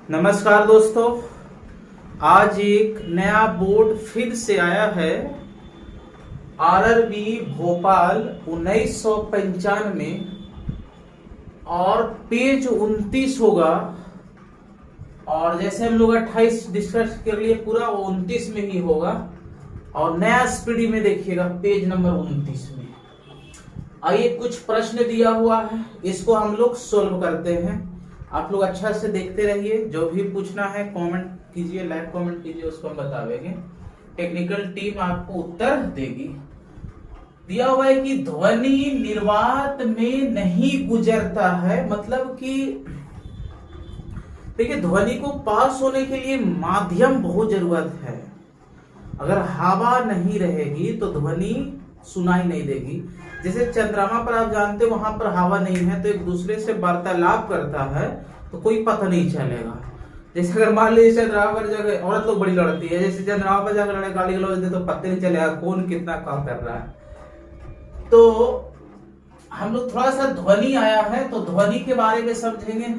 नमस्कार दोस्तों, आज एक नया बोर्ड फिर से आया है। आरआरबी भोपाल 1995 और पेज 29 होगा। और जैसे हम लोग 28 डिस्कस कर लिए, पूरा वो 29 में ही होगा। और नया स्पीडी में देखिएगा पेज नंबर 29 में। आइए, कुछ प्रश्न दिया हुआ है, इसको हम लोग सोल्व करते हैं। आप लोग अच्छा से देखते रहिए। जो भी पूछना है कमेंट कीजिए, लाइक कमेंट कीजिए, उसको हम बतावेंगे। टेक्निकल टीम आपको उत्तर देगी। दिया हुआ है कि ध्वनि निर्वात में नहीं गुजरता है, मतलब कि देखिए, ध्वनि को पास होने के लिए माध्यम बहुत जरूरत है। अगर हवा नहीं रहेगी तो ध्वनि सुनाई नहीं देगी। जैसे चंद्रमा पर आप जानते हो, वहां पर हवा नहीं है तो एक दूसरे से वार्तालाप करता है तो कोई पता नहीं चलेगा। जैसे अगर मान लीजिए चंद्रमा पर जाकर औरत लोग बड़ी लड़ती है, जैसे चंद्रमा पर जाकर लड़े गाली गलौज दे तो पता नहीं चलेगा कौन कितना काम कर रहा है। तो हम लोग थोड़ा सा ध्वनि आया है तो ध्वनि के बारे में समझेंगे।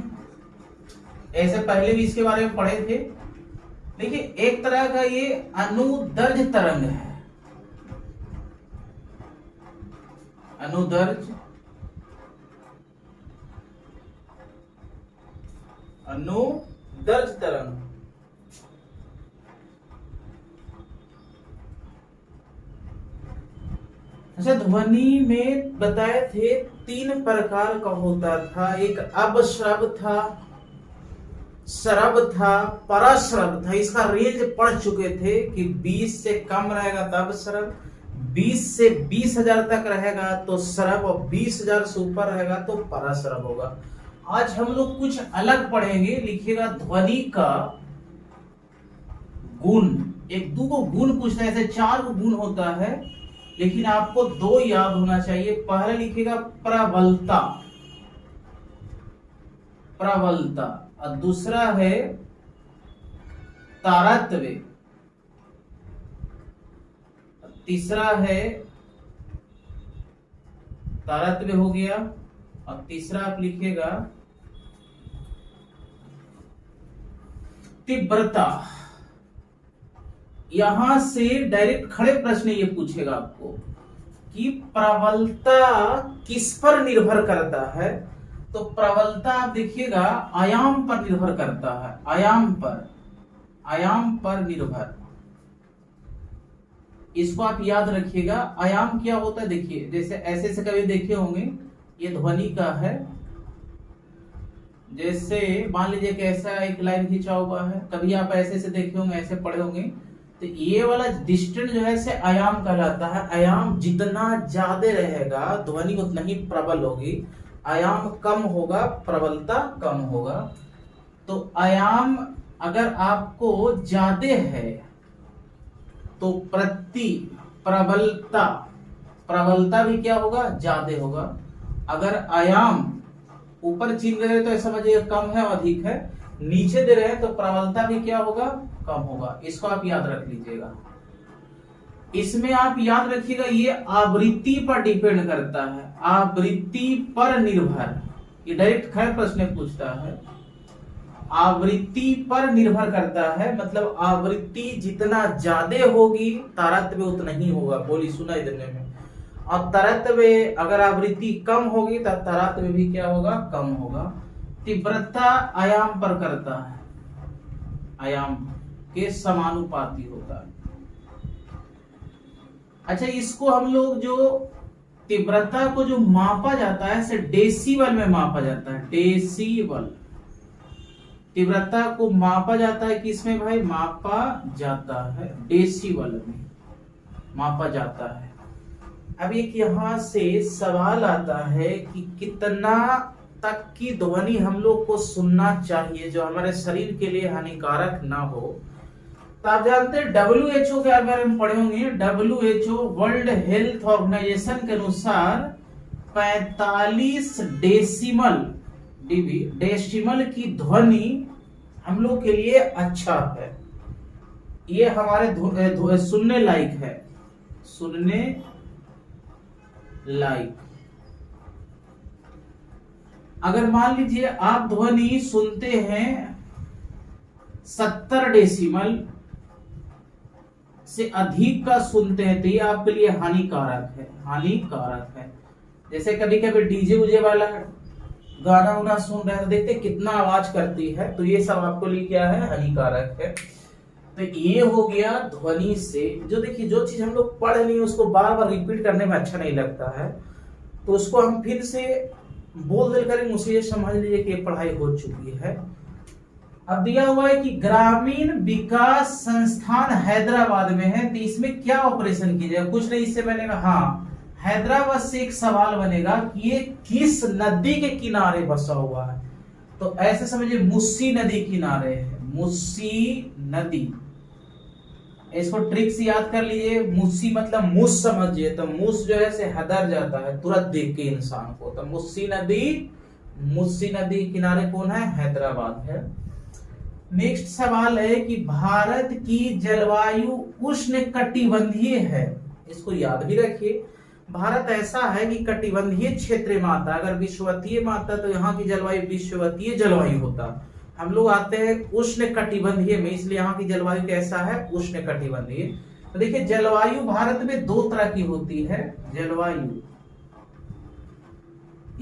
ऐसे पहले भी इसके बारे में पढ़े थे। देखिए, एक तरह का ये अनुदर्ज तरंग है। अनुदर्ज तरंग। अच्छा, ध्वनि में बताए थे 3 प्रकार का होता था। एक अपश्रव था, श्रव था, परश्रव था। इसका रेंज पढ़ चुके थे कि 20 से कम रहेगा तब श्रव, 20 से 20,000 तक रहेगा तो श्रव, और 20,000 से ऊपर रहेगा तो परश्रव होगा। आज हम लोग कुछ अलग पढ़ेंगे। लिखिएगा ध्वनि का गुण। एक दो को गुण पूछता है, ऐसे 4 गुण होता है, लेकिन आपको 2 याद होना चाहिए। पहले लिखिएगा प्रबलता, प्रबलता, और दूसरा है तारतव्य, तीसरा है तारतम्य हो गया, और तीसरा आप लिखिएगा तीव्रता। यहां से डायरेक्ट खड़े प्रश्न ये पूछेगा आपको कि प्रबलता किस पर निर्भर करता है। तो प्रबलता आप देखिएगा आयाम पर निर्भर करता है, आयाम पर निर्भर। इसको आप याद रखिएगा। आयाम क्या होता है, देखिए जैसे ऐसे से कभी देखे होंगे, ये ध्वनि का है। जैसे मान लीजिए कि ऐसा एक लाइन खींचा हुआ है, कभी आप ऐसे से देखे होंगे, ऐसे पढ़े होंगे, तो ये वाला डिस्टेंस जो है से आयाम कहलाता है। आयाम जितना ज्यादा रहेगा ध्वनि उतना ही प्रबल होगी। आयाम कम होगा, प्रबलता कम होगा। तो आयाम अगर आपको ज्यादा है तो प्रबलता भी क्या होगा, ज्यादा होगा। अगर आयाम ऊपर चिन्ह दे रहे तो समझिए कम है, अधिक है। नीचे दे रहे हैं तो प्रबलता भी क्या होगा, कम होगा। इसको आप याद रख लीजिएगा। इसमें आप याद रखिएगा, ये आवृत्ति पर डिपेंड करता है, आवृत्ति पर निर्भर। ये डायरेक्ट खड़े प्रश्न पूछता है, आवृत्ति पर निर्भर करता है। मतलब आवृत्ति जितना ज्यादा होगी तारतम्य उतना ही होगा, बोली सुनाई देने में। और तारतम्य अगर आवृत्ति कम होगी तो तारतम्य भी क्या होगा, कम होगा। तीव्रता आयाम पर करता है, आयाम के समानुपाती होता है। अच्छा, इसको हम लोग जो तीव्रता को जो मापा जाता है से डेसिबल में मापा जाता है। डेसिबल तीव्रता को मापा जाता है, किसमें भाई, मापा जाता है डेसिबल में मापा जाता है। अब एक यहां से सवाल आता है कि कितना तक की ध्वनि हम लोग को सुनना चाहिए जो हमारे शरीर के लिए हानिकारक ना हो। तो आप जानते हैं WHO के बारे में पढ़े होंगे। WHO वर्ल्ड हेल्थ ऑर्गेनाइजेशन के अनुसार 45 डेसिमल की ध्वनि हम लोग के लिए अच्छा है। ये हमारे सुनने लायक है, सुनने लायक। अगर मान लीजिए आप ध्वनि सुनते हैं 70 डेसिमल से अधिक का सुनते हैं तो ये आपके लिए हानिकारक है, हानिकारक है। जैसे कभी कभी डीजे उजे वाला गाना उना सुन रहे हैं, देखते कितना आवाज करती है, तो ये सब आपको लिए क्या है, हानिकारक है। तो ये हो गया ध्वनि से। जो देखिए जो चीज हम लोग पढ़ नहीं उसको बार बार रिपीट करने में अच्छा नहीं लगता है, तो उसको हम फिर से बोल दिल करेंगे, उसे ये समझ लीजिए कि पढ़ाई हो चुकी है। अब दिया हुआ है कि ग्रामीण विकास संस्थान हैदराबाद में है, तो इसमें क्या ऑपरेशन किया जाए, कुछ नहीं, इससे बनेगा हाँ, हैदराबाद से एक सवाल बनेगा कि ये किस नदी के किनारे बसा हुआ है, तो ऐसे समझिए मुस्सी नदी किनारे है, मुस्सी नदी। इसको ट्रिक से याद कर लीजिए, मुस्सी मतलब मूस समझिए, तो मूस जो है से हदर जाता है तुरंत देख के इंसान को, तो मुस्सी नदी किनारे कौन है, हैदराबाद है। नेक्स्ट सवाल है कि भारत की जलवायु उष्ण कटिबंधीय है, इसको याद भी रखिए। भारत ऐसा है कि कटिबंधीय क्षेत्र में आता है, अगर विषुवतीय में आता तो यहाँ की जलवायु विषुवतीय जलवायु होता, हम लोग आते हैं उष्ण कटिबंधीय में, इसलिए यहाँ की जलवायु कैसा है, उष्ण कटिबंधीय। तो देखिए जलवायु भारत में दो तरह की होती है जलवायु,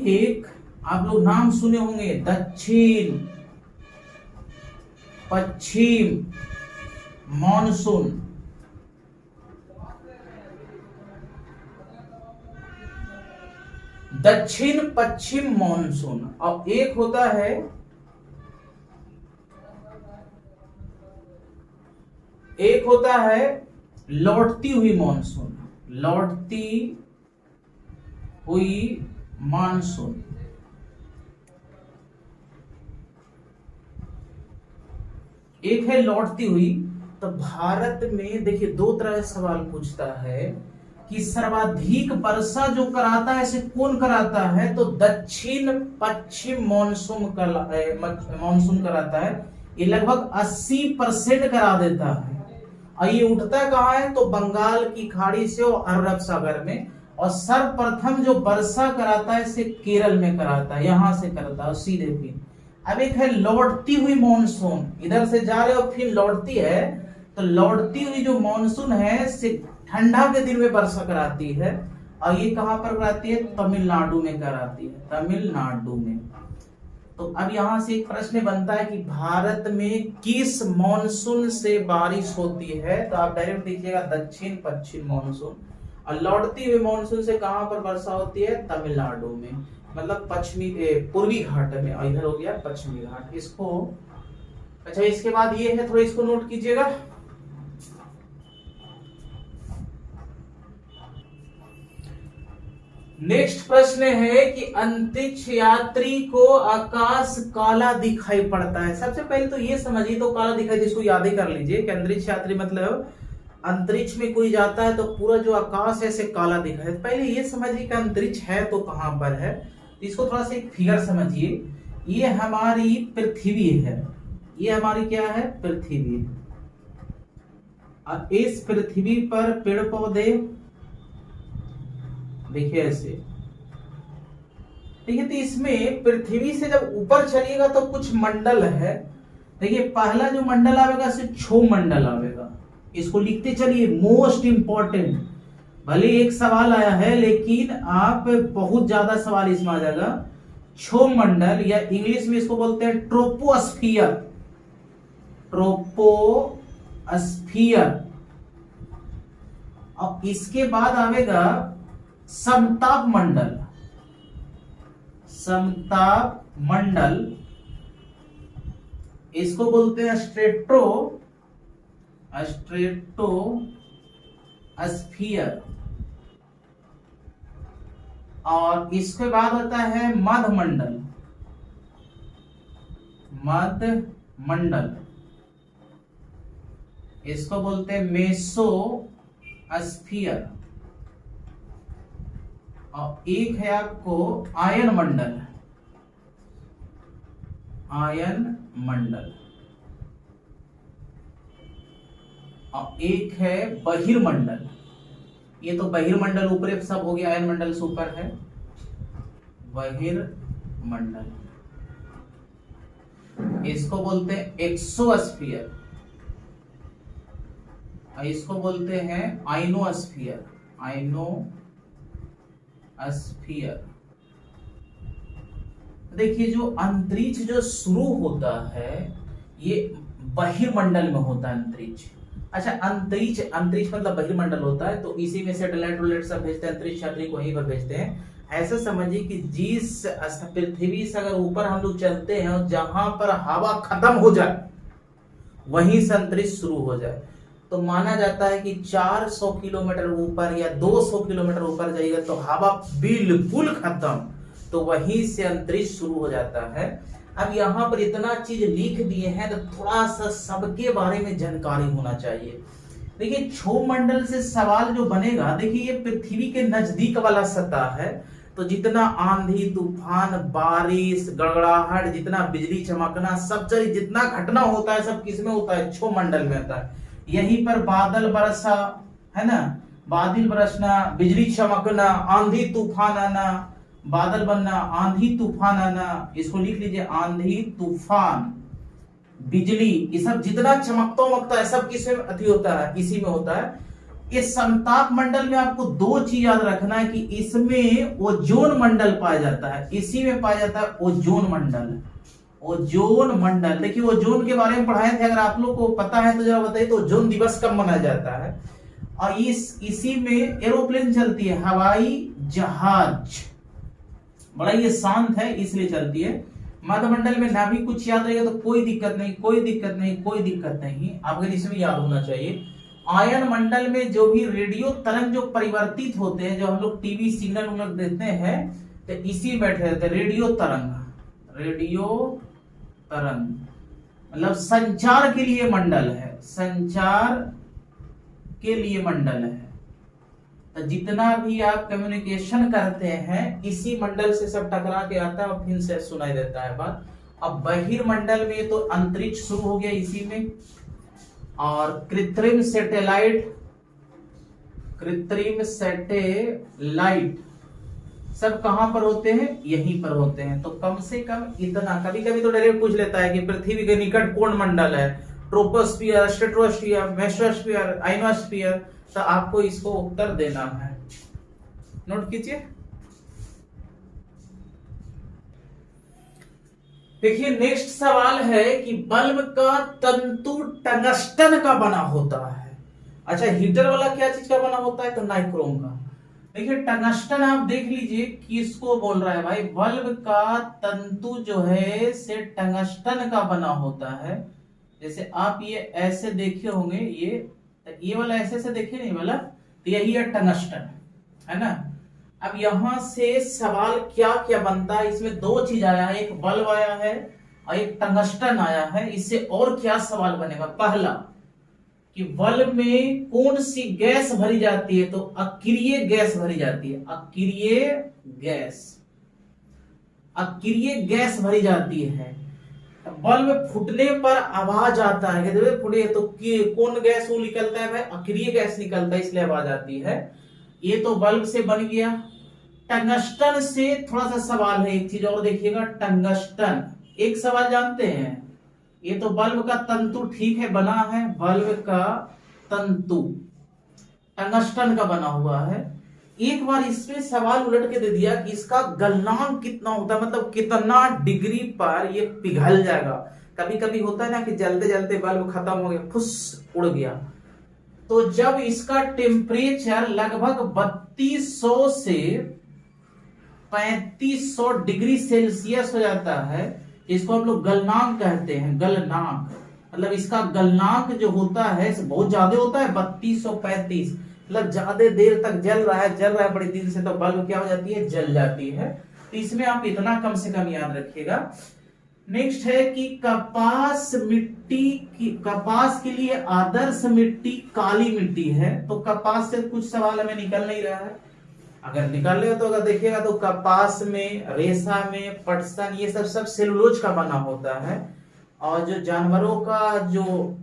एक आप लोग नाम सुने होंगे दक्षिण पश्चिम मॉनसून, दक्षिण पश्चिम मॉनसून, और एक होता है लौटती हुई मानसून, लौटती हुई मानसून। एक है लौटती हुई। तो भारत में देखिए दो तरह से सवाल पूछता है कि सर्वाधिक वर्षा जो कराता है इसे कौन कराता है, तो दक्षिण पश्चिम मानसून कराता है, ये लगभग 80% करा देता है। और ये उठता कहाँ है, तो बंगाल की खाड़ी से और अरब सागर में, और सर्वप्रथम जो वर्षा कराता है इसे केरल में कराता है, यहां से करता है सीधे फिर। अब एक है लौटती हुई मानसून, इधर से जा रहे हो फिर लौटती है, तो लौटती हुई जो मानसून है से ठंडा के दिन में वर्षा कराती है, और ये कहां पर कराती है, तमिलनाडु में कराती है, तमिलनाडु में। तो अब यहां से एक प्रश्न बनता है कि भारत में किस मानसून से बारिश होती है, तो आप डायरेक्ट दीजिएगा दक्षिण पश्चिम मानसून। और लौटती हुई मानसून से कहां पर वर्षा होती है, तमिलनाडु में, मतलब पश्चिमी पूर्वी घाट में, और इधर हो गया पश्चिमी घाट। इसको अच्छा, इसके बाद ये है, थोड़ा इसको नोट कीजिएगा। नेक्स्ट प्रश्न है कि अंतरिक्ष यात्री को आकाश काला दिखाई पड़ता है। सबसे पहले तो ये समझिए, तो काला दिखाई, इसको याद ही कर लीजिए कि अंतरिक्ष यात्री मतलब अंतरिक्ष में कोई जाता है तो पूरा जो आकाश है इसे काला दिखाई। पहले ये समझिए कि अंतरिक्ष है तो कहां पर है, इसको थोड़ा सा एक फिगर समझिए। ये हमारी पृथ्वी है, ये हमारी क्या है, पृथ्वी। और इस पृथ्वी पर पेड़ पौधे देखिए ऐसे, देखिए तो इसमें पृथ्वी से जब ऊपर चलिएगा तो कुछ मंडल है। देखिए पहला जो मंडल आवेगा सिर्फ क्षोभ मंडल आवेगा, इसको लिखते चलिए, मोस्ट इंपॉर्टेंट। भले एक सवाल आया है लेकिन आप बहुत ज्यादा सवाल इसमें आ जाएगा। क्षोभ मंडल, या इंग्लिश में इसको बोलते हैं ट्रोपोस्फियर, ट्रोपोस्फियर। और इसके बाद आवेगा समताप मंडल, समताप मंडल, इसको बोलते हैं स्ट्रेटोस्फियर। और इसके बाद होता है मध्य मंडल, मध्य मंडल, इसको बोलते हैं मेसोस्फियर। और एक है आपको आयन मंडल, आयन मंडल। और एक है बहिर्मंडल, ये तो बहिर्मंडल ऊपर सब हो गया, आयन मंडल से ऊपर है बहिर्मंडल। इसको बोलते हैं एक्सोस्फीयर, इसको बोलते हैं आइनोस्फीयर, आइनोस्फीयर। देखिए जो अंतरिक्ष जो शुरू होता है ये बहिर्मंडल में होता है अंतरिक्ष। अच्छा, अंतरिक्ष मतलब बहिर्मंडल होता है, तो इसी में सैटेलाइट वैटेलाइट सब भेजते हैं, अंतरिक्ष यात्री को वहीं पर भेजते हैं। ऐसा समझिए कि जिस पृथ्वी से अगर ऊपर हम लोग चलते हैं और जहां पर हवा खत्म हो जाए वहीं से अंतरिक्ष शुरू हो जाए, तो माना जाता है कि 400 किलोमीटर ऊपर या 200 किलोमीटर ऊपर जाइएगा तो हवा बिल्कुल खत्म, तो वहीं से अंतरिक्ष शुरू हो जाता है। अब यहाँ पर इतना चीज लिख दिए हैं तो थोड़ा सा सबके बारे में जानकारी होना चाहिए। देखिए क्षोभमंडल से सवाल जो बनेगा, देखिए ये पृथ्वी के नजदीक वाला सतह है, तो जितना आंधी तूफान बारिश गड़गड़ाहट जितना बिजली चमकना सब चीज जितना घटना होता है सब किसमें होता है? क्षोभमंडल में होता है। यहीं पर बादल बरसा है ना, बादल बरसना, बिजली चमकना, आंधी तूफान आना, बादल बनना, आंधी तूफान आना, इसको लिख लीजिए आंधी तूफान बिजली, ये सब जितना चमकता उमकता है सब किस में अति होता है? इसी में होता है। इस संताप मंडल में आपको दो चीज याद रखना है कि इसमें ओजोन मंडल पाया जाता है, इसी में पाया जाता है ओजोन मंडल। ओजोन मंडल, देखिए ओजोन के बारे में पढ़ाए थे, अगर आप लोग को पता है तो जरा बताइए, तो ओजोन दिवस कब मनाया जाता है? और इसी में एरोप्लेन चलती है, हवाई जहाज, बड़ा ये शांत है इसलिए चलती है। मध्यमंडल में ना भी कुछ याद रहेगा तो कोई दिक्कत नहीं, कोई दिक्कत नहीं, कोई दिक्कत नहीं, आपको इसमें याद होना चाहिए। आयन मंडल में जो भी रेडियो तरंग जो परिवर्तित होते हैं, जो हम लोग टीवी सिग्नल उन लोग देते हैं, तो इसी बैठे रहते हैं रेडियो तरंग। रेडियो तरंग मतलब संचार के लिए मंडल है, संचार के लिए मंडल है। तो जितना भी आप कम्युनिकेशन करते हैं इसी मंडल से सब टकरा के आता है और फिर से सुनाई देता है बात। अब बहिर्मंडल में तो अंतरिक्ष शुरू हो गया इसी में, और कृत्रिम सैटेलाइट सब कहां पर होते हैं? यहीं पर होते हैं। तो कम से कम इतना, कभी कभी तो डायरेक्ट पूछ लेता है कि पृथ्वी के निकट कौन मंडल है, ट्रोपोस्फियर, स्ट्रेटोस्फियर, मेसोस्फियर, आइनोस्फियर, तो आपको इसको उत्तर देना है, नोट कीजिए। देखिए नेक्स्ट सवाल है कि बल्ब का तंतु टंगस्टन का बना होता है। अच्छा, हीटर वाला क्या चीज का बना होता है? तो नाइक्रोम का। देखिए टंगस्टन आप देख लीजिए किसको बोल रहा है भाई, बल्ब का तंतु जो है से टंगस्टन का बना होता है। जैसे आप ये ऐसे देखे होंगे, ये वाला ऐसे से देखे नहीं वाला, तो यही है टंगस्टन, है ना। अब यहां से सवाल क्या क्या बनता है, इसमें दो चीज आया है, एक बल्ब आया है और एक टंगस्टन आया है। इससे और क्या सवाल बनेगा? पहला कि बल्ब में कौन सी गैस भरी जाती है? तो अक्रिय गैस भरी जाती है, अक्रिय गैस भरी जाती है। बल्ब फूटने पर आवाज आता है, कहते फूटे तो कौन गैस वो निकलता है भाई? अक्रिय गैस निकलता है, इसलिए आवाज आती है। ये तो बल्ब से बन गया। टंगस्टन से थोड़ा सा सवाल है, एक चीज और देखिएगा। टंगस्टन एक सवाल जानते हैं, ये तो बल्ब का तंतु ठीक है बना है, बल्ब का तंतु टंगस्टन का बना हुआ है। एक बार इसमें सवाल उलट के दे दिया कि इसका गलनांक कितना होता है, मतलब कितना डिग्री पर ये पिघल जाएगा। कभी कभी होता है ना कि जलते जलते बल्ब खत्म हो गया, फुस उड़ गया। तो जब इसका टेम्परेचर लगभग 3200 से 3500 डिग्री सेल्सियस हो जाता है, इसको हम लोग गलनांक कहते हैं। गलनांक मतलब इसका गलनांक जो होता है बहुत ज्यादा होता है, 3235, मतलब ज्यादा देर तक जल रहा है बड़े दिन से, तो बल्ब क्या हो जाती है? जल जाती है। तो इसमें आप इतना कम से कम याद रखिएगा। नेक्स्ट है कि कपास के लिए आदर्श मिट्टी काली मिट्टी है। तो कपास से कुछ सवाल हमें निकल नहीं रहा है, अगर निकाल ले तो अगर देखिएगा तो कपास में, रेशा में, पटसन, ये सब सेलुलोज का बना होता है। और जो जानवरों का जो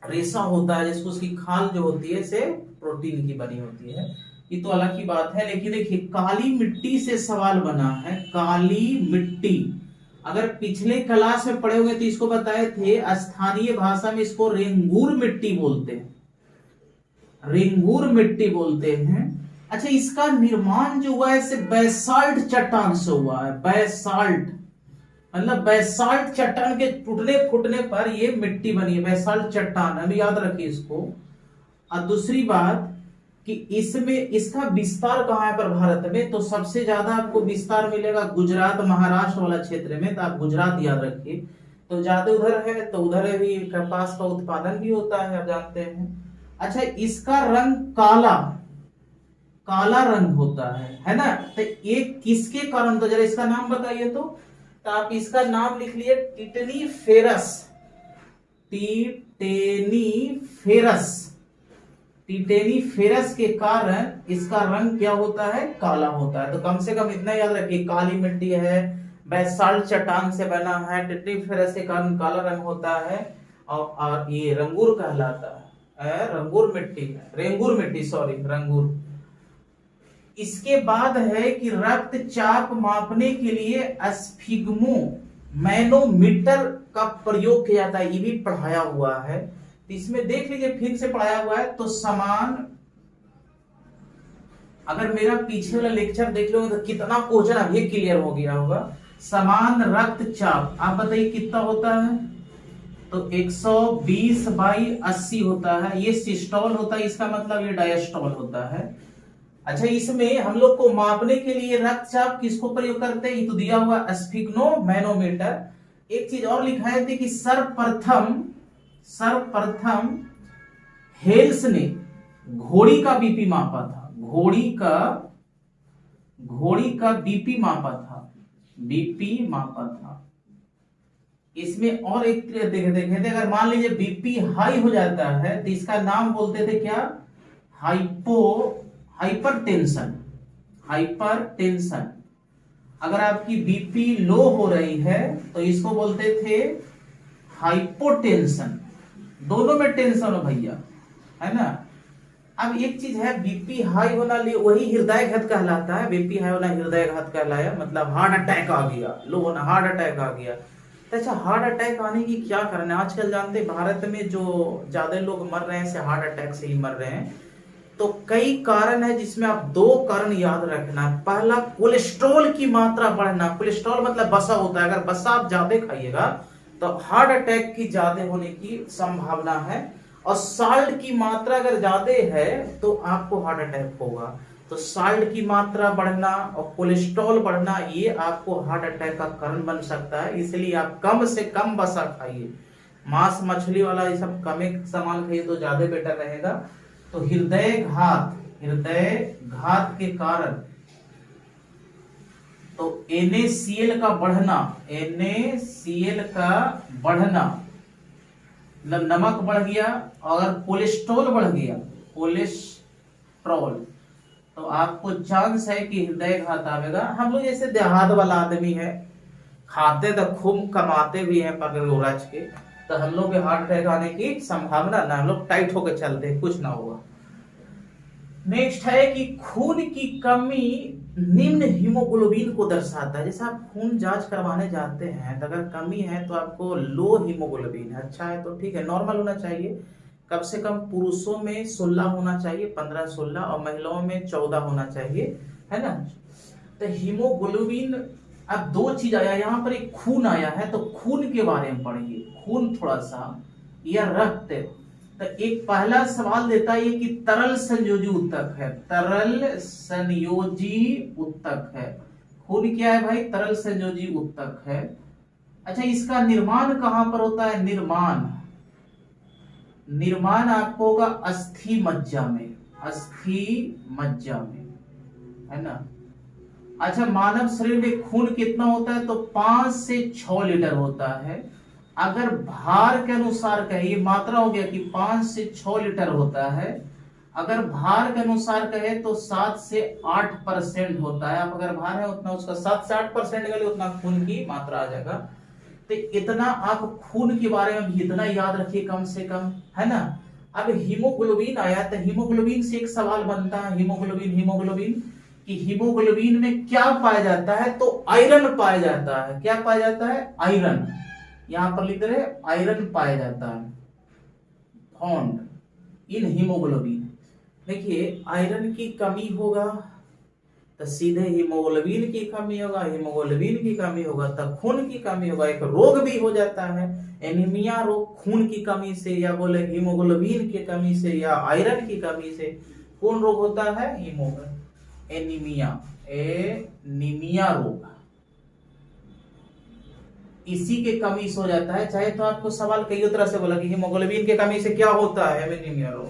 रेशा होता है, जिसको उसकी खाल जो होती है से प्रोटीन की बनी होती है, ये तो अलग ही बात है। लेकिन देखिए काली मिट्टी से सवाल बना है, काली मिट्टी। अगर पिछले क्लास में पढ़े होंगे तो इसको बताए थे, स्थानीय भाषा में इसको रेंगूर मिट्टी बोलते हैं, रेंगूर मिट्टी बोलते हैं। अच्छा, इसका निर्माण जो हुआ है इसे बैसाल्ट चट्टान से हुआ है। बैसाल्ट मतलब बैसाल्ट चट्टान के टूटने फूटने पर ये मिट्टी बनी है, बैसाल्ट चट्टान, अभी याद रखिए इसको। और दूसरी बात कि इसमें इसका विस्तार कहां है पर भारत में, तो सबसे ज्यादा आपको विस्तार मिलेगा गुजरात महाराष्ट्र वाला क्षेत्र में, तो आप गुजरात याद रखिए। तो ज्यादा उधर है तो उधर भी कपास का उत्पादन भी होता है, आप जानते हैं। अच्छा, इसका रंग काला, काला रंग होता है ना। तो ये किसके कारण, तो जरा इसका नाम बताइए। तो आप इसका नाम लिख लिए टिटेनी फेरस, टिटेनी फेरस। टिटेनी फेरस के कारण इसका रंग क्या होता है, काला होता है। तो कम से कम इतना याद रखिए, काली मिट्टी है, बैसाल्ट चट्टान से बना है, टिटेनी फेरस के कारण काला रंग होता है, और ये रंगूर कहलाता है, रंगूर मिट्टी है, रेंगूर मिट्टी, सॉरी रंगूर। इसके बाद है कि रक्तचाप मापने के लिए स्फिग्मो मैनोमीटर का प्रयोग किया जाता है, ये भी पढ़ाया हुआ है। तो इसमें देख लीजिए, फिर से पढ़ाया हुआ है। तो समान, अगर मेरा पीछे वाला लेक्चर देख लोगे तो कितना क्वेश्चन अभी क्लियर हो गया होगा। समान रक्तचाप आप बताइए कितना होता है, तो 120/80 होता है। ये सिस्टोल होता है, इसका मतलब ये डायस्टोल होता है। अच्छा, इसमें हम लोग को मापने के लिए रक्तचाप किसको प्रयोग करते हैं, ये तो दिया हुआ स्फिग्नो मैनोमीटर। एक चीज और लिखा है कि सर्वप्रथम हेल्स ने घोड़ी का बीपी मापा था, घोड़ी का बीपी मापा था। इसमें और एक देखे थे, अगर मान लीजिए बीपी हाई हो जाता है तो इसका नाम बोलते थे क्या, हाइपरटेंशन। अगर आपकी बीपी लो हो रही है तो इसको बोलते थे हाइपोटेंशन। दोनों में टेंशन हो भैया, है ना। अब एक चीज है, बीपी हाई होना वही हृदयघात कहलाता है। बीपी हाई होना हृदयघात कहलाया, मतलब हार्ट अटैक आ गया, लो होना हार्ट अटैक आ गया। तो अच्छा, हार्ट अटैक आने की क्या कारण है, आजकल जानते हैं भारत में जो ज्यादा लोग मर रहे हैं हार्ट अटैक से ही मर रहे हैं। तो कई कारण है, जिसमें आप 2 कारण याद रखना। पहला, कोलेस्ट्रॉल की मात्रा बढ़ना। कोलेस्ट्रॉल मतलब वसा होता है, अगर वसा आप ज्यादा खाइएगा तो हार्ट अटैक की ज्यादा होने की संभावना है। और साल्ट की मात्रा अगर ज्यादा है तो आपको हार्ट अटैक होगा। तो साल्ट की मात्रा बढ़ना और कोलेस्ट्रॉल बढ़ना, ये आपको हार्ट अटैक का कारण बन सकता है। इसलिए आप कम से कम वसा खाइए, मांस मछली वाला ये सब कम सामान खाइए तो ज्यादा बेटर रहेगा। तो हृदय घात के कारण, तो NaCl का बढ़ना, मतलब नमक बढ़ गया। और कोलेस्ट्रॉल बढ़ गया, कोलेस्ट्रॉल, तो आपको चांस है कि हृदय घात आवेगा। हम लोग जैसे देहात वाला आदमी है, खाते तो खूब कमाते भी हैं पकड़ उड़च के, तो हम लोग के हार्ट अटैक आने की संभावना ना, हम लोग टाइट होकर चलते हैं, कुछ ना होगा। नेक्स्ट है कि खून की कमी निम्न हीमोग्लोबिन को दर्शाता है। जैसे आप खून जांच करवाने जाते हैं तो अगर कमी है तो आपको लो हीमोग्लोबिन है, अच्छा है तो ठीक है, नॉर्मल होना चाहिए। कम से कम पुरुषों में 16 होना चाहिए, 15-16, और महिलाओं में 14 होना चाहिए, है ना। तो हीमोग्लोबिन, अब 2 चीज आया यहाँ पर, एक खून आया है तो खून के बारे में पढ़िए, खून थोड़ा सा, या रक्त। तो एक पहला सवाल देता है कि तरल संयोजी उत्तक है, तरल संयोजी उत्तक है। खून क्या है भाई, तरल संयोजी उत्तक है। अच्छा, इसका निर्माण कहां पर होता है, निर्माण आपको होगा अस्थि मज्जा में, है ना। अच्छा, मानव शरीर में खून कितना होता है, तो 5 से 6 लीटर होता है। अगर भार के अनुसार कहे, ये मात्रा हो गया कि 5 से 6 लीटर होता है। अगर भार के अनुसार कहे तो 7 से 8% होता है। आप अगर भार है उतना, उसका 7 से 8% के लिए उतना खून की मात्रा आ जाएगा। तो इतना आप खून के बारे में भी इतना याद रखिए कम से कम, है ना। अब हीमोग्लोबिन आया, तो हीमोग्लोबिन से एक सवाल बनता है, हीमोग्लोबिन कि हीमोग्लोबिन में क्या पाया जाता है, तो आयरन पाया जाता है। क्या पाया जाता है? आयरन। यहां पर लिख रहे आयरन पाया जाता है फाउंड इन हीमोग्लोबिन। देखिए आयरन की कमी होगा तो सीधे हीमोग्लोबिन की कमी होगा, हीमोग्लोबिन की कमी होगा तो खून की कमी होगा। एक रोग भी हो जाता है एनीमिया रोग, खून की कमी से या बोले हीमोग्लोबिन की कमी से या आयरन की कमी से। कौन रोग होता है? एनीमिया, एनीमिया रोग। इसी के कमी से हो जाता है। चाहे तो आपको सवाल कई तरह से बोला कि हीमोग्लोबिन की कमी से क्या होता है? एनीमिया रोग।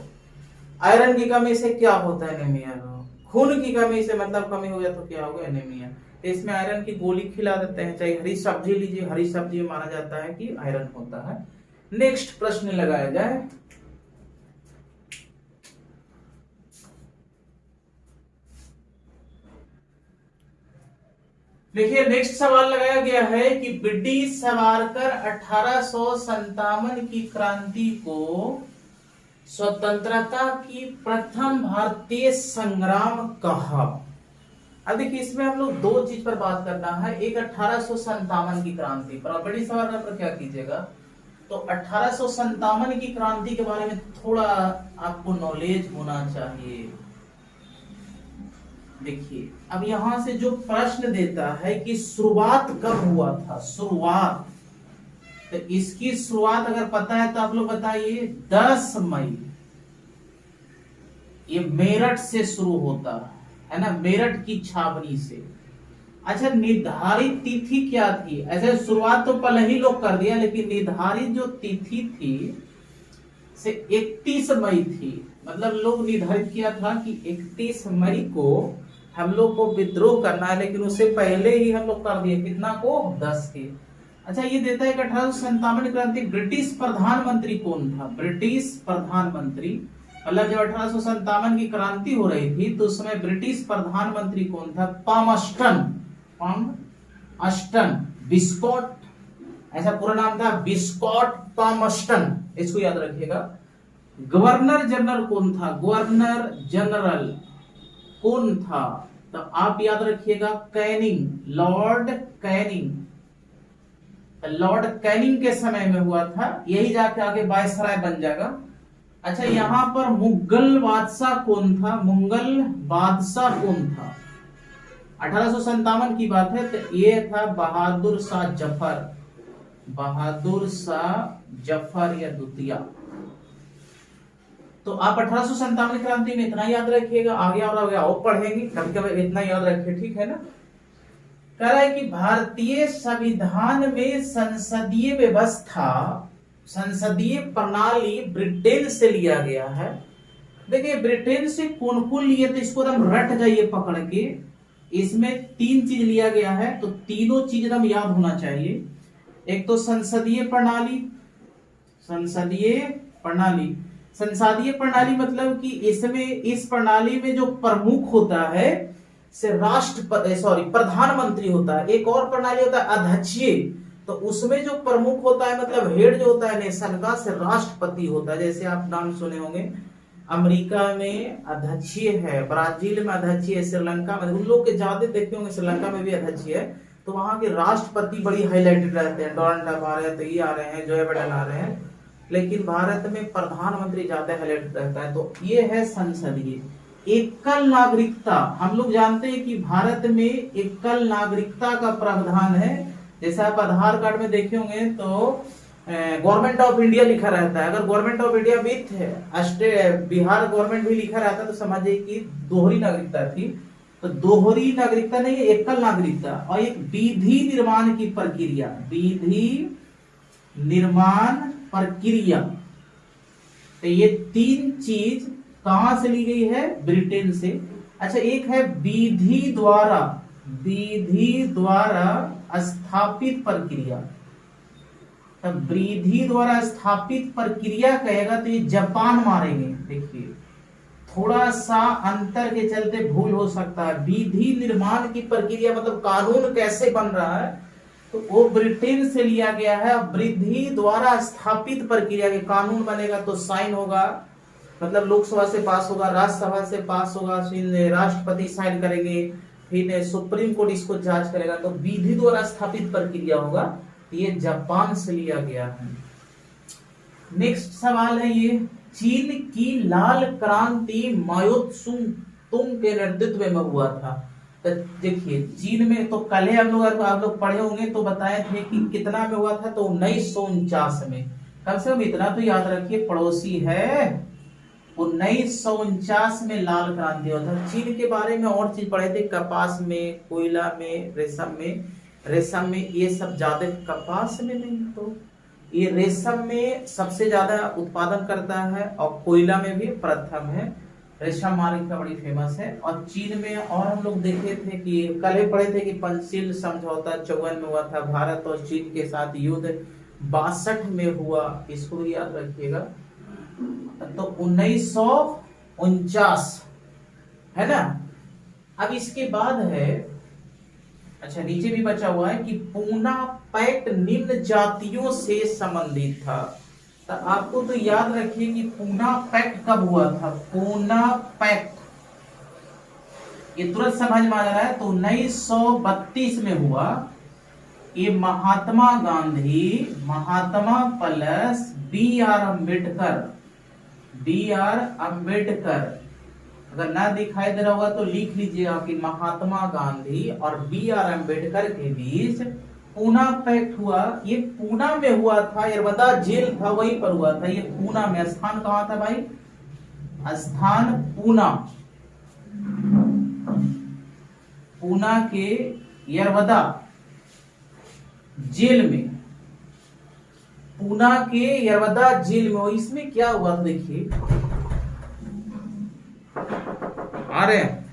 आयरन की कमी से क्या होता है? एनीमिया रोग। खून की कमी से मतलब कमी हो गया तो क्या होगा? एनीमिया। तो इसमें आयरन की गोली खिला देते हैं। चाहे हरी सब्जी लीजिए, हरी सब्जी में माना जाता है कि आयरन होता है। नेक्स्ट प्रश्न लगाया जाए। देखिए नेक्स्ट सवाल लगाया गया है कि ब्रिटिश सावरकर 1857 की क्रांति को स्वतंत्रता की प्रथम भारतीय संग्राम कहा। अब देखिए इसमें हम लोग दो चीज पर बात करना है। एक 1857 की क्रांति पर, ब्रिटिश सावरकर पर क्या कीजिएगा, तो 1857 की क्रांति के बारे में थोड़ा आपको नॉलेज होना चाहिए। देखिए अब यहां से जो प्रश्न देता है कि शुरुआत कब हुआ था, शुरुआत, तो इसकी शुरुआत अगर पता है तो आप लोग बताइए। 10 मई, ये मेरठ से शुरू होता है ना, मेरठ की छावनी से। अच्छा निर्धारित तिथि क्या थी? ऐसे शुरुआत तो पहले ही लोग कर दिया, लेकिन निर्धारित जो तिथि थी से 31 मई थी। मतलब लोग निर्धारित किया था कि 31 मई को हम लोग को विद्रोह करना है, लेकिन उससे पहले ही हम लोग कर दिए। कितना को? 10 के। अच्छा ये देता है कि 1857 क्रांति ब्रिटिश प्रधानमंत्री कौन था? ब्रिटिश प्रधानमंत्री, मतलब जब 1857 की क्रांति हो रही थी तो उस समय ब्रिटिश प्रधानमंत्री कौन था? पामस्टन, पामस्टन बिस्कॉट, ऐसा पूरा नाम था, बिस्कॉट पामस्टन, इसको याद रखिएगा। गवर्नर जनरल कौन था? गवर्नर जनरल कौन था? तो आप याद रखिएगा Canning, Lord Canning. Lord Canning के समय में हुआ था, यही जाके आगे वायसराय बन जाएगा। अच्छा यहां पर मुगल बादशाह कौन था? मुगल बादशाह कौन था? 1857 की बात है तो ये था बहादुर शाह जफर, बहादुर शाह जफर या द्वितीय। तो आप 1857 क्रांति में इतना याद रखिएगा, आगे और पढ़ेंगे, कभी कभी इतना याद रखिए, ठीक है ना। कह रहा है कि भारतीय संविधान में संसदीय व्यवस्था, संसदीय प्रणाली ब्रिटेन से लिया गया है। देखिए ब्रिटेन से कौन कौन लिए तो इसको एकदम रट जाइए पकड़ के। इसमें 3 चीज लिया गया है, तो तीनों चीज एकदम याद होना चाहिए। एक तो संसदीय प्रणाली, संसदीय प्रणाली, संसदीय प्रणाली मतलब कि इसमें, इस प्रणाली में जो प्रमुख होता है से प्रधानमंत्री होता है। एक और प्रणाली होता है अध्यक्षीय, तो उसमें जो प्रमुख होता है मतलब हेड जो होता है नेशन का, से राष्ट्रपति होता है। जैसे आप नाम सुने होंगे, अमेरिका में अध्यक्षीय है, ब्राजील में अध्यक्षीय है, श्रीलंका में, उन लोग के ज्यादा देखते होंगे श्रीलंका में भी अध्यक्षीय है। तो वहां के राष्ट्रपति बड़ी हाईलाइटेड रहते हैं, डोनाल्ड ट्रंप आ रहे हैं तो ये आ रहे हैं, जो बाइडेन आ रहे हैं, लेकिन भारत में प्रधानमंत्री ज्यादा हाईलाइटेड रहता है। तो ये है संसदीय। एकल नागरिकता, हम लोग जानते हैं कि भारत में एकल नागरिकता का प्रावधान है। जैसे आप आधार कार्ड में देखे होंगे तो गवर्नमेंट ऑफ इंडिया लिखा रहता है। अगर government of India with Bihar government भी लिखा रहता तो समझिए कि दोहरी नागरिकता थी। तो दोहरी नागरिकता नहीं, एकल नागरिकता। और एक विधि निर्माण की प्रक्रिया, विधि निर्माण प्रक्रिया। तो ये 3 चीज कहां से ली गई है? ब्रिटेन से। अच्छा एक है विधि द्वारा, विधि द्वारा स्थापित प्रक्रिया। तब विधि द्वारा स्थापित प्रक्रिया कहेगा तो ये जापान मारेंगे। देखिए थोड़ा सा अंतर के चलते भूल हो सकता है। विधि निर्माण की प्रक्रिया मतलब कानून कैसे बन रहा है, तो वो ब्रिटेन से लिया गया है। विधि द्वारा स्थापित प्रक्रिया के कानून बनेगा तो साइन होगा मतलब लोकसभा से पास होगा, राज्यसभा से पास होगा, फिर राष्ट्रपति साइन करेंगे, फिर सुप्रीम कोर्ट इसको जांच करेगा, तो विधि द्वारा स्थापित प्रक्रिया होगा। ये जापान से लिया गया है। नेक्स्ट सवाल है ये, चीन की लाल क्रांति माओ तुंग के नेतृत्व में हुआ था। तो देखिए चीन में, तो कल हम लोग आप लोग पढ़े होंगे तो बताए थे कि कितना में हुआ था, तो 1949 में। कम से कम इतना तो याद रखिए, पड़ोसी है। 1949 में लाल क्रांति हुआ था। चीन के बारे में और चीज पढ़े थे, कपास में, कोयला में, रेशम में ये सब ज्यादा, कपास में नहीं तो ये रेशम में सबसे ज्यादा उत्पादन करता है, और कोयला में भी प्रथम है। रेशम मार्ग का बड़ी फेमस है। और चीन में और हम लोग देखे थे कि कल ही पढ़े थे कि पंचशील समझौता 54 में हुआ था। भारत और चीन के साथ युद्ध 62 में हुआ, इसको भी याद रखिएगा। तो 1949 है ना। अब इसके बाद है, अच्छा नीचे भी बचा हुआ है कि पूना पैक्ट निम्न जातियों से संबंधित था। तो आपको तो याद रखिए कि पूना पैक्ट कब हुआ था। पूना पैक्ट ये तुरंत समझ में आ रहा है, तो 1932 में हुआ। ये महात्मा प्लस बी आर अम्बेडकर, अगर ना दिखाई दे रहा होगा तो लिख लीजिए कि महात्मा गांधी और बी आर अम्बेडकर के बीच पूना पैक्ट हुआ। ये पूना में हुआ था, यरवदा जेल था वहीं पर हुआ था। ये पूना में, स्थान कहां था भाई, स्थान पूना, पूना के यरवदा जेल में, पूना के यरवदा जेल में। इसमें क्या हुआ था देखिए, आ रहे हैं,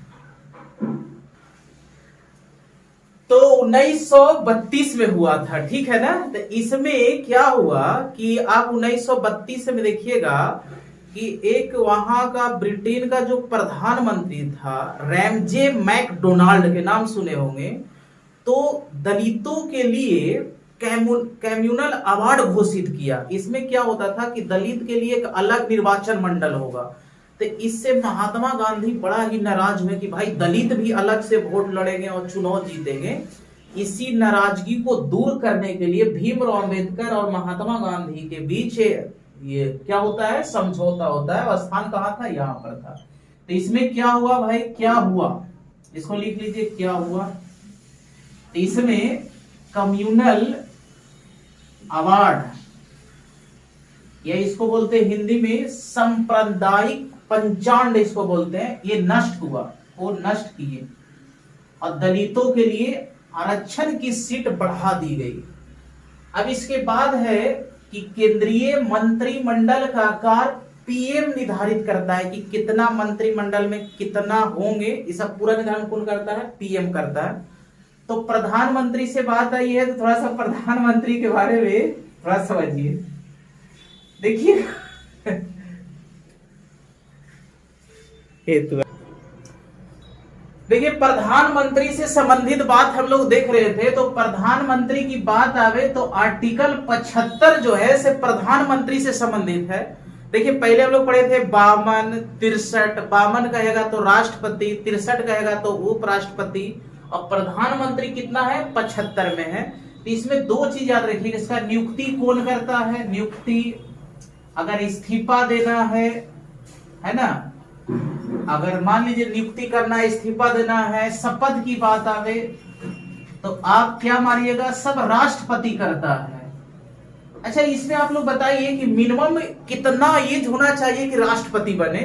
तो 1932 में हुआ था, ठीक है ना। तो इसमें क्या हुआ कि आप 1932 में देखिएगा कि एक वहां का ब्रिटेन का जो प्रधानमंत्री था, रैमजे मैकडोनाल्ड के नाम सुने होंगे, तो दलितों के लिए कम्युनल अवार्ड घोषित किया। इसमें क्या होता था कि दलित के लिए एक अलग निर्वाचन मंडल होगा। तो इससे महात्मा गांधी बड़ा ही नाराज हुए कि भाई दलित भी अलग से वोट लड़ेंगे और चुनाव जीतेंगे। इसी नाराजगी को दूर करने के लिए भीमराव अंबेडकर और महात्मा गांधी के बीच ये क्या होता है, समझौता होता है। और स्थान कहाँ था, यहाँ पर था। तो इसमें क्या हुआ भाई, क्या हुआ, इसको लिख लीजिए क्या हुआ। तो इसमें कम्युनल अवार्ड, या इसको बोलते हैं हिंदी में सांप्रदायिक पंचांड इसको बोलते हैं, ये नष्ट हुआ, वो नष्ट किए। और दलितों के लिए आरक्षण की सीट बढ़ा दी गई। अब इसके बाद है कि केंद्रीय मंत्रिमंडल का आकार पीएम निर्धारित करता है कि कितना मंत्रिमंडल में कितना होंगे। इस सब पूरा निर्धारण कौन करता है, पीएम करता है। तो प्रधानमंत्री से बात आई है, तो थोड़ा सा प्रधानमंत्री के बारे में थोड़ा समझिए। देखिए देखिए प्रधानमंत्री से संबंधित बात हम लोग देख रहे थे। तो प्रधानमंत्री की बात आवे तो आर्टिकल 75 जो है से प्रधानमंत्री से संबंधित है। देखिए पहले हम लोग पढ़े थे 52, 63। 52 कहेगा तो राष्ट्रपति, 63 कहेगा तो उपराष्ट्रपति, और प्रधानमंत्री कितना है, 75 में है। तो इसमें दो चीज याद रखिए, इसका नियुक्ति कौन करता है, नियुक्ति अगर इस्तीफा देना है ना, अगर मान लीजिए नियुक्ति करना है, इस्तीफा देना है, शपथ की बात आवे तो आप क्या मारिएगा, सब राष्ट्रपति करता है। अच्छा इसमें आप लोग बताइए कि मिनिमम कितना एज होना चाहिए कि राष्ट्रपति बने।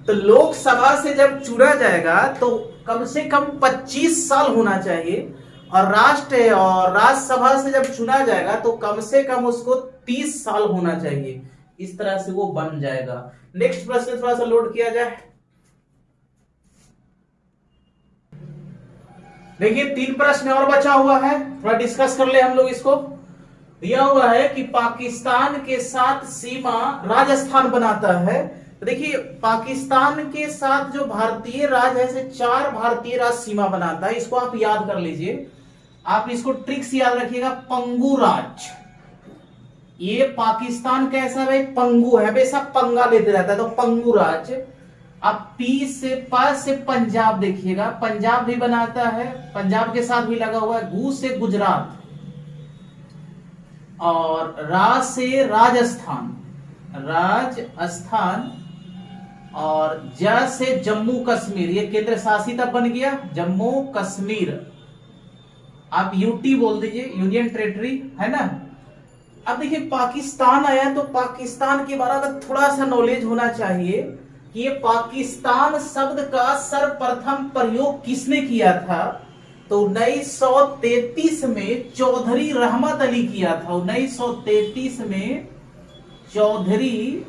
तो लोकसभा से जब चुना जाएगा तो कम से कम 25 साल होना चाहिए, और राज्यसभा से जब चुना जाएगा तो कम से कम उसको 30 साल होना चाहिए। इस तरह से वो बन जाएगा। नेक्स्ट प्रश्न थोड़ा सा लोड किया जाए। देखिए 3 प्रश्न और बचा हुआ है, थोड़ा डिस्कस कर ले हम लोग इसको। दिया हुआ है कि पाकिस्तान के साथ सीमा राजस्थान बनाता है। तो देखिए पाकिस्तान के साथ जो भारतीय राज्य है से 4 भारतीय राज्य सीमा बनाता है। इसको आप याद कर लीजिए, आप इसको ट्रिक्स याद रखिएगा। पंगु राज्य, ये पाकिस्तान कैसा भाई, पंगु है भाई, सब पंगा लेते रहता है, तो पंगु राज्य। अब पी से प से पंजाब देखिएगा, पंजाब भी बनाता है, पंजाब के साथ भी लगा हुआ है। गु से गुजरात, और रा से राजस्थान, राजस्थान, और ज से जम्मू कश्मीर, ये केंद्र शासित अब बन गया जम्मू कश्मीर। आप यूटी बोल दीजिए, यूनियन टेरिटरी, है ना। अब देखिए पाकिस्तान आया, तो पाकिस्तान के बारे में थोड़ा सा नॉलेज होना चाहिए कि ये पाकिस्तान शब्द का सर्वप्रथम प्रयोग किसने किया था। तो 1933 में चौधरी रहमत अली किया था। 1933 में चौधरी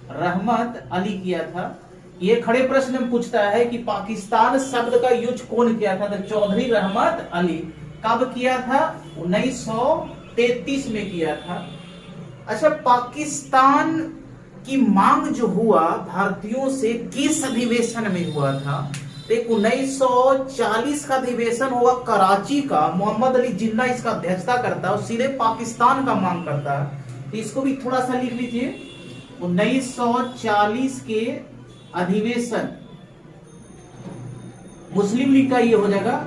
रहमत अली किया था। ये खड़े प्रश्न में पूछता है कि पाकिस्तान शब्द का यूज कौन किया था, तो चौधरी रहमत अली। कब किया था? 1933 में किया था। अच्छा, पाकिस्तान की मांग जो हुआ भारतीयों से किस अधिवेशन में हुआ था? एक 1940 का अधिवेशन हुआ कराची का, मोहम्मद अली जिन्ना इसका अध्यक्षता करता है और सीधे पाकिस्तान का मांग करता है। तो इसको भी थोड़ा सा लिख लीजिए। 1940 के अधिवेशन, मुस्लिम लीग का ये हो जाएगा,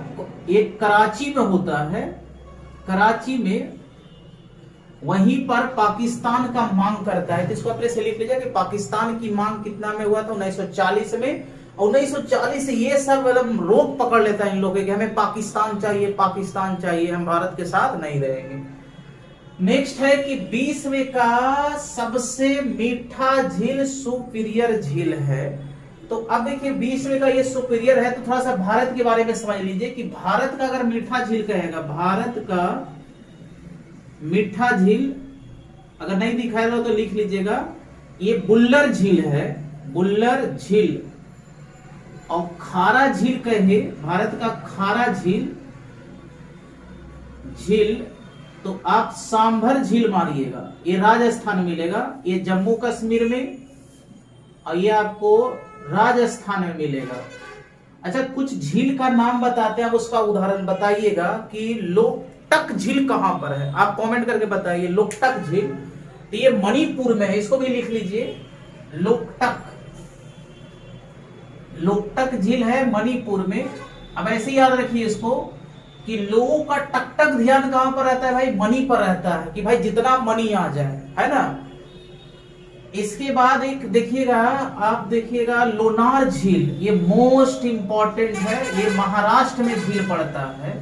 एक कराची में होता है, कराची में, वहीं पर पाकिस्तान का मांग करता है। तो इसको अपने से लिख लीजिए कि पाकिस्तान की मांग कितना में हुआ था? 1940 में। और 1940 से ये सब मतलब रोक पकड़ लेता है इन लोगों कि हमें पाकिस्तान चाहिए, पाकिस्तान चाहिए, हम भारत के साथ नहीं रहेंगे। नेक्स्ट है कि विश्व का सबसे मीठा झील सुपीरियर झील है। तो अब देखिए विश्व का ये सुपीरियर है, तो थोड़ा सा भारत के बारे में समझ लीजिए कि भारत का अगर मीठा झील कहेगा, भारत का मीठा झील अगर नहीं दिखाएगा तो लिख लीजिएगा, ये बुल्लर झील है, बुल्लर झील। और खारा झील कहे, भारत का खारा झील, तो आप सांभर झील मारिएगा, ये राजस्थान मिलेगा, ये जम्मू कश्मीर में, और ये आपको राजस्थान में मिलेगा। अच्छा, कुछ झील का नाम बताते हैं, आप उसका उदाहरण बताइएगा कि लोकटक झील कहां पर है, आप कमेंट करके बताइए। लोकटक झील, तो ये मणिपुर में है, इसको भी लिख लीजिए। लोकटक झील है मणिपुर में। अब ऐसे याद रखिए इसको कि लोगों का टक टक ध्यान कहां पर रहता है भाई? मनी पर रहता है कि भाई जितना मनी आ जाए, है ना। इसके बाद एक देखिएगा, आप देखिएगा लोनार झील, ये मोस्ट इंपॉर्टेंट है, ये महाराष्ट्र में झील पड़ता है।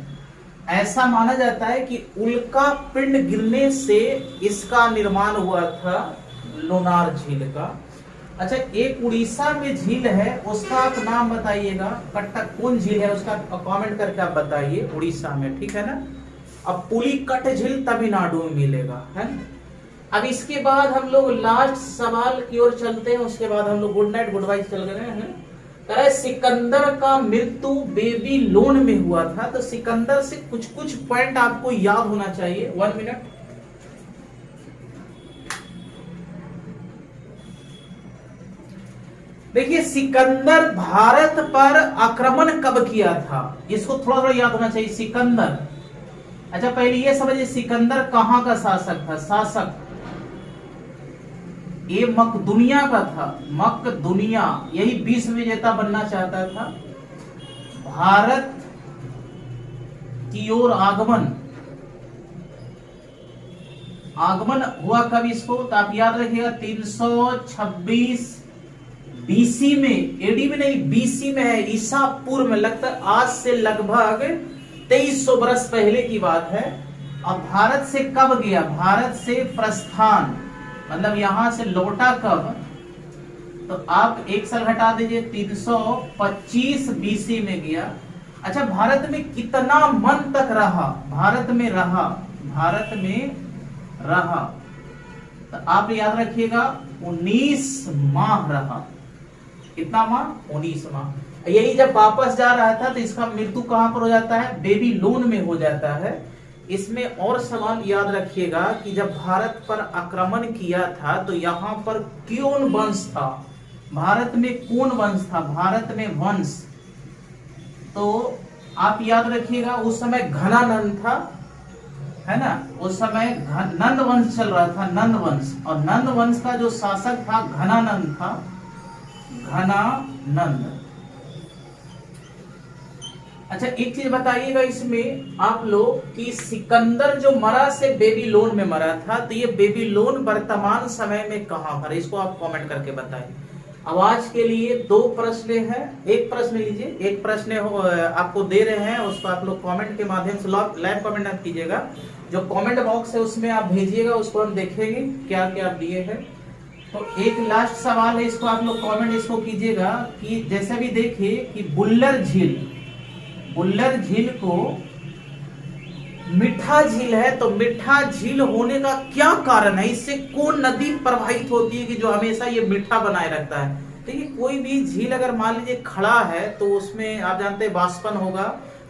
ऐसा माना जाता है कि उल्का पिंड गिरने से इसका निर्माण हुआ था, लोनार झील का। अच्छा, एक उड़ीसा में झील है, उसका आप नाम बताइएगा, कटक कौन झील है उसका कमेंट करके आप बताइए, उड़ीसा में, ठीक है ना। अब पुलिकट झील तमिलनाडु में मिलेगा, है। अब इसके बाद हम लोग लास्ट सवाल की ओर चलते हैं, उसके बाद हम लोग गुड नाइट गुड बाय चल गए हैं। सिकंदर का मृत्यु बेबीलोन में हुआ था। तो सिकंदर से कुछ कुछ पॉइंट आपको याद होना चाहिए। 1 मिनट। देखिए, सिकंदर भारत पर आक्रमण कब किया था, इसको थोड़ा थोड़ा याद होना चाहिए। सिकंदर, अच्छा पहले ये समझिए सिकंदर कहां का शासक था? शासक ये मकदुनिया का था, मकदुनिया, यही विश्व विजेता बनना चाहता था। भारत की ओर आगमन हुआ कब इसको? तो आप याद रखिएगा 326 बीसी में, एडी में नहीं, बीसी में है, ईसा पूर्व में, लगता है आज से लगभग 2300 वर्ष पहले की बात है। अब भारत से कब गया? भारत से प्रस्थान मतलब यहां से लौटा कब? तो आप एक साल घटा दीजिए, 325 बीसी में गया। अच्छा, भारत में कितना मन तक रहा? भारत में रहा तो आप याद रखिएगा 19 माह रहा। कितना माह? 19 माह। यही जब वापस जा रहा था तो इसका मृत्यु कहां पर हो जाता है? बेबीलोन में हो जाता है। इसमें और सवाल याद रखिएगा कि जब भारत पर आक्रमण किया था तो यहां पर कौन वंश था? भारत में कौन वंश था? भारत में वंश, तो आप याद रखिएगा उस समय घनानंद था, है ना, उस समय नंद वंश चल रहा था, नंद वंश, और नंद वंश का जो शासक था घनानंद था, घनानंद। अच्छा एक चीज बताइएगा इसमें आप लोग कि सिकंदर जो मरा से बेबीलोन में मरा था, तो ये बेबीलोन वर्तमान समय में कहां पर, इसको आप कमेंट करके बताएं। अब आज के लिए 2 प्रश्न है, एक प्रश्न लीजिए, एक प्रश्न आपको दे रहे हैं, उसको आप लोग कमेंट के माध्यम से लाइव कमेंट मत कीजिएगा, जो कमेंट बॉक्स है उसमें आप भेजिएगा, उसको हम देखेंगे क्या क्या दिए हैं। तो एक लास्ट सवाल है, इसको आप लोग कमेंट इसको कीजिएगा कि जैसे भी देखिए कि बुल्लर झील, बुल्लर झील को मीठा झील है, तो मीठा झील होने का क्या कारण है, इससे कौन नदी प्रवाहित होती है कि जो हमेशा ये मीठा बनाए रखता है। देखिए कोई भी झील अगर मान लीजिए खड़ा है तो उसमें आप जानते हैं बाष्पन होगा,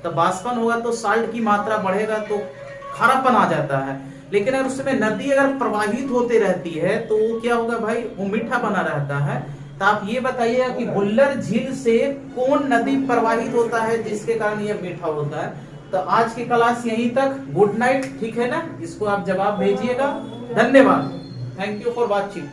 तो बाष्पन होगा तो साल्ट की मात्रा बढ़ेगा तो खारापन आ जाता है, लेकिन अगर उसमें नदी अगर प्रवाहित होते रहती है तो वो क्या होगा भाई, वो मीठा बना रहता है। तो आप ये बताइएगा कि बुल्लर झील से कौन नदी प्रवाहित होता है जिसके कारण यह मीठा होता है। तो आज की क्लास यहीं तक, गुड नाइट, ठीक है ना, इसको आप जवाब भेजिएगा। धन्यवाद, थैंक यू फॉर वॉचिंग।